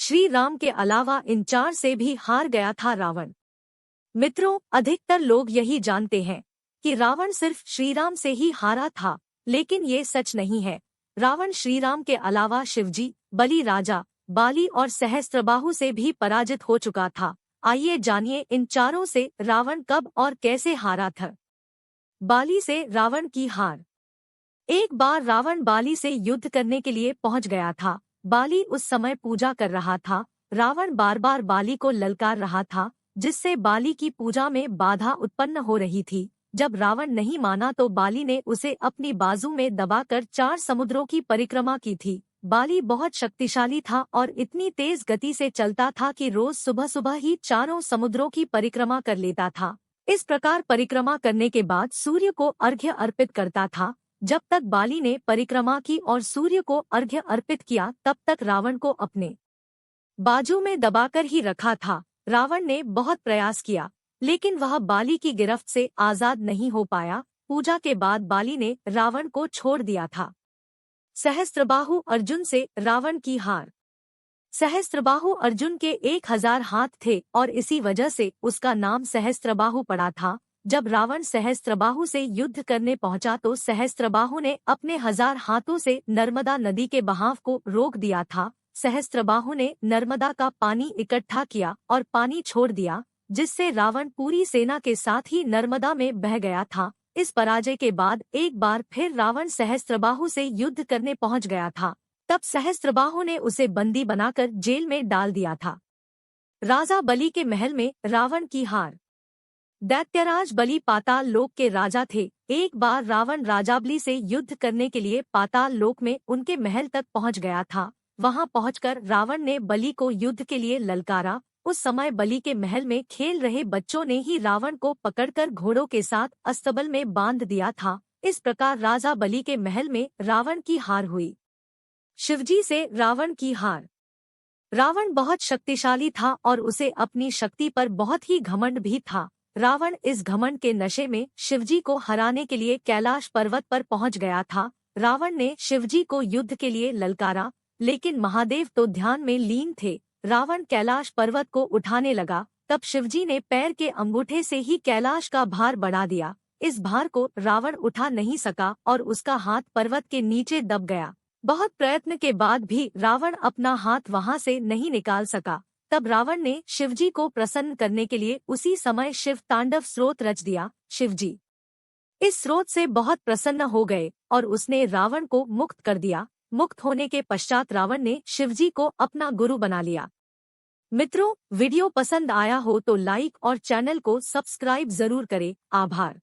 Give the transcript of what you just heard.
श्री राम के अलावा इन 4 से भी हार गया था रावण। मित्रों, अधिकतर लोग यही जानते हैं कि रावण सिर्फ श्रीराम से ही हारा था, लेकिन ये सच नहीं है। रावण श्रीराम के अलावा शिवजी, बलि राजा, बाली और सहस्त्रबाहु से भी पराजित हो चुका था। आइए जानिए इन चारों से रावण कब और कैसे हारा था। बाली से रावण की हार। एक बार रावण बाली से युद्ध करने के लिए पहुंच गया था। बाली उस समय पूजा कर रहा था। रावण बार बार बाली को ललकार रहा था, जिससे बाली की पूजा में बाधा उत्पन्न हो रही थी। जब रावण नहीं माना तो बाली ने उसे अपनी बाजू में दबाकर 4 समुद्रों की परिक्रमा की थी। बाली बहुत शक्तिशाली था और इतनी तेज गति से चलता था कि रोज सुबह सुबह ही 4 समुद्रों की परिक्रमा कर लेता था। इस प्रकार परिक्रमा करने के बाद सूर्य को अर्घ्य अर्पित करता था। जब तक बाली ने परिक्रमा की और सूर्य को अर्घ्य अर्पित किया, तब तक रावण को अपने बाजू में दबाकर ही रखा था। रावण ने बहुत प्रयास किया, लेकिन वह बाली की गिरफ्त से आजाद नहीं हो पाया। पूजा के बाद बाली ने रावण को छोड़ दिया था। सहस्त्रबाहु अर्जुन से रावण की हार। सहस्त्रबाहु अर्जुन के 1000 हाथ थे और इसी वजह से उसका नाम सहस्त्रबाहु पड़ा था। जब रावण सहस्त्रबाहु से युद्ध करने पहुंचा तो सहस्त्रबाहु ने अपने 1000 हाथों से नर्मदा नदी के बहाव को रोक दिया था। सहस्त्रबाहु ने नर्मदा का पानी इकट्ठा किया और पानी छोड़ दिया, जिससे रावण पूरी सेना के साथ ही नर्मदा में बह गया था। इस पराजय के बाद एक बार फिर रावण सहस्त्रबाहु से युद्ध करने पहुंच गया था। तब सहस्त्रबाहु ने उसे बंदी बनाकर जेल में डाल दिया था। राजा बलि के महल में रावण की हार। दैत्यराज बलि पाताल लोक के राजा थे। एक बार रावण राजा बलि से युद्ध करने के लिए पाताल लोक में उनके महल तक पहुंच गया था। वहां पहुंचकर रावण ने बलि को युद्ध के लिए ललकारा। उस समय बलि के महल में खेल रहे बच्चों ने ही रावण को पकड़कर घोड़ों के साथ अस्तबल में बांध दिया था। इस प्रकार राजा बलि के महल में रावण की हार हुई। शिवजी से रावण की हार। रावण बहुत शक्तिशाली था और उसे अपनी शक्ति पर बहुत ही घमंड भी था। रावण इस घमंड के नशे में शिवजी को हराने के लिए कैलाश पर्वत पर पहुंच गया था। रावण ने शिवजी को युद्ध के लिए ललकारा, लेकिन महादेव तो ध्यान में लीन थे। रावण कैलाश पर्वत को उठाने लगा, तब शिवजी ने पैर के अंगूठे से ही कैलाश का भार बढ़ा दिया। इस भार को रावण उठा नहीं सका और उसका हाथ पर्वत के नीचे दब गया। बहुत प्रयत्न के बाद भी रावण अपना हाथ वहां से नहीं निकाल सका। तब रावण ने शिवजी को प्रसन्न करने के लिए उसी समय शिव तांडव स्रोत रच दिया। शिवजी इस स्रोत से बहुत प्रसन्न हो गए और उसने रावण को मुक्त कर दिया। मुक्त होने के पश्चात रावण ने शिवजी को अपना गुरु बना लिया। मित्रों, वीडियो पसंद आया हो तो लाइक और चैनल को सब्सक्राइब जरूर करें। आभार।